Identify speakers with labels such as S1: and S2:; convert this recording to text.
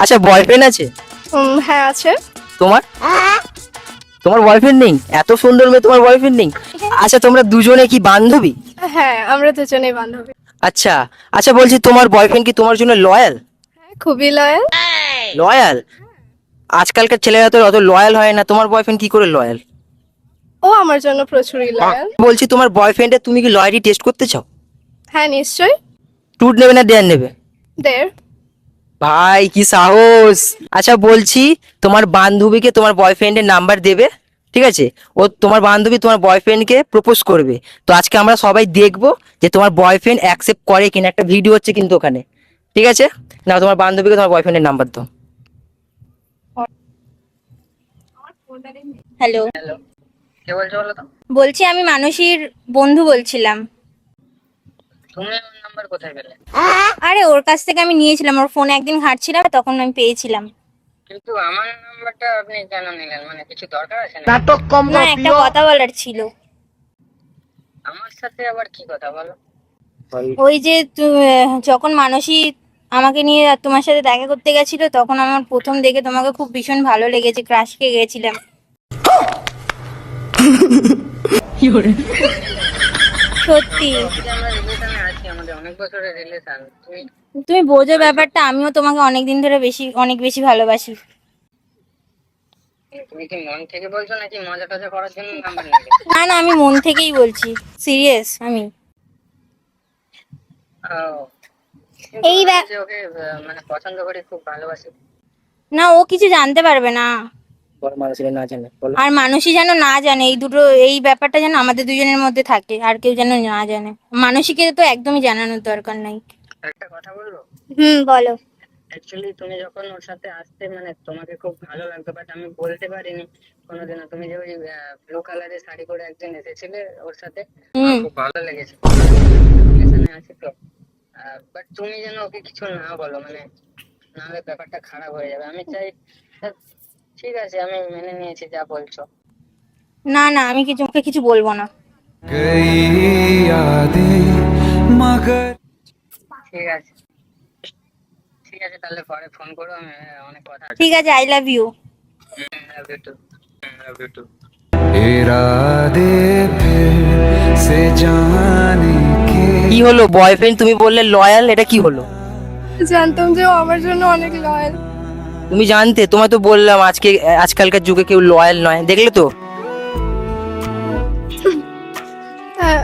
S1: আচ্ছা বয়ফ্রেন্ড আছে
S2: হ্যাঁ আছে।
S1: তোমার? তোমার বয়ফ্রেন্ড নেই? এত সুন্দর মেয়ে, তোমার বয়ফ্রেন্ড নেই? আচ্ছা তোমরা দুজনে কি বান্ধবী?
S2: হ্যাঁ আমরা দুজনেই বান্ধবী।
S1: আচ্ছা আচ্ছা বলছি তোমার বয়ফ্রেন্ড কি তোমার জন্য লয়াল?
S2: হ্যাঁ খুবই লয়াল।
S1: লয়াল? আজকালকার ছেলেরা তো অত লয়াল হয় না, তোমার বয়ফ্রেন্ড কি করে লয়াল?
S2: ও আমার জন্য প্রচুরই লয়াল।
S1: বলছি তোমার বয়ফ্রেন্ডের তুমি কি লয়ালিটি টেস্ট করতে চাও?
S2: হ্যাঁ নিশ্চয়ই।
S1: ট্যুর নেবে না ডেয়ার নেবে?
S2: দেড়।
S1: ভাই কি সাহস! আচ্ছা বলছি তোমার বান্ধবীকে তোমার বয়ফ্রেন্ডের নাম্বার দেবে, ঠিক আছে? ও তোমার বান্ধবী তোমার বয়ফ্রেন্ডকে প্রপোজ করবে, তো আজকে আমরা সবাই দেখবো যে তোমার বয়ফ্রেন্ড অ্যাকসেপ্ট করে কিনা। একটা ভিডিও হচ্ছে কিন্তু ওখানে, ঠিক আছে? না তোমার বান্ধবীকে তোমার বয়ফ্রেন্ডের নাম্বার দাও।
S3: হ্যালো,
S1: কে বলছো বলো তো?
S3: বলছি আমি মানসীর বন্ধু বলছিলাম।
S1: তুমি ওর নাম্বার কোথায় পেলে?
S3: আরে ওর কাছ থেকে আমি নিয়েছিলাম, ওর ফোনে একদিন ঘাঁটছিলাম তখন আমি পেয়েছিলাম।
S1: কিন্তু আমার নাম্বারটা আপনি কেন নিলেন? মানে কিছু দরকার আছে না?
S3: না, একটা কথা বলার ছিল।
S1: আমার সাথে আবার কি কথা বলো?
S3: ওই যে যখন মানসী আমাকে নিয়ে তোমার সাথে দেখা করতে গেছিল, তখন আমার প্রথম দেখে তোমাকে খুব ভীষণ ভালো লেগেছে, ক্রাশ খেয়ে গেছিলাম। সত্যি।
S1: আমরা রিলেশনে আছি, আমাদের অনেক বছরের রিলেশন।
S3: তুমি বোঝো ব্যাপারটা, আমিও তোমাকে অনেকদিন ধরে অনেক বেশি ভালোবাসি।
S1: তুমি কি মন থেকে বলছো নাকি মজা টজা করার জন্য নাম্বার নিলে?
S3: না না, আমি মন থেকেই বলছি, সিরিয়াস আমি। এই
S1: ওকে মানে পছন্দ করি, খুব ভালোবাসি।
S3: না, ও কিছু জানতে পারবে না।
S1: মানুষের না জানে
S3: আর মানুষই যেন না জানে, এই দুটো, এই ব্যাপারটা যেন আমাদের দুজনের মধ্যে থাকে, আর কেউ যেন না জানে। মানসীকে তো একদমই জানানোর দরকার নাই।
S1: একটা কথা বলবো?
S3: বলো।
S1: অ্যাকচুয়ালি তুমি যখন ওর সাথে আসতে, মানে তোমাকে খুব ভালো লাগতো, বাট আমি বলতে পারিনি কোনোদিনও। তুমি যে ওই ব্লু কালারের শাড়ি পরে একদিন এসেছিলে ওর সাথে, আমার খুব ভালো লেগেছে। রিলেশনে আছি তো, বাট তুমি যেন ওকে কিছু না বলো, মানে নাহলে ব্যাপারটা খারাপ হয়ে যাবে। আমি চাই, ঠিক আছে আমি মেনে নিয়েছি যা বলছো।
S3: না না, আমি ওকে কিছু বলবো না।
S1: ঠিক আছে ঠিক আছে, তাহলে পরে ফোন করো, আমি অনেক কথা আছে।
S3: ঠিক আছে, I love you.
S1: love you too. Love you too. কি হলো বয়ফ্রেন্ড তুমি বললে লয়াল, এটা কি হলো?
S2: জানতাম যে ও আমার জন্য অনেক লয়াল।
S1: তুমি জানতে? তোমায় তো বললাম আজকালকার যুগে কেউ লয়াল নয়, দেখলে তো।
S2: হ্যাঁ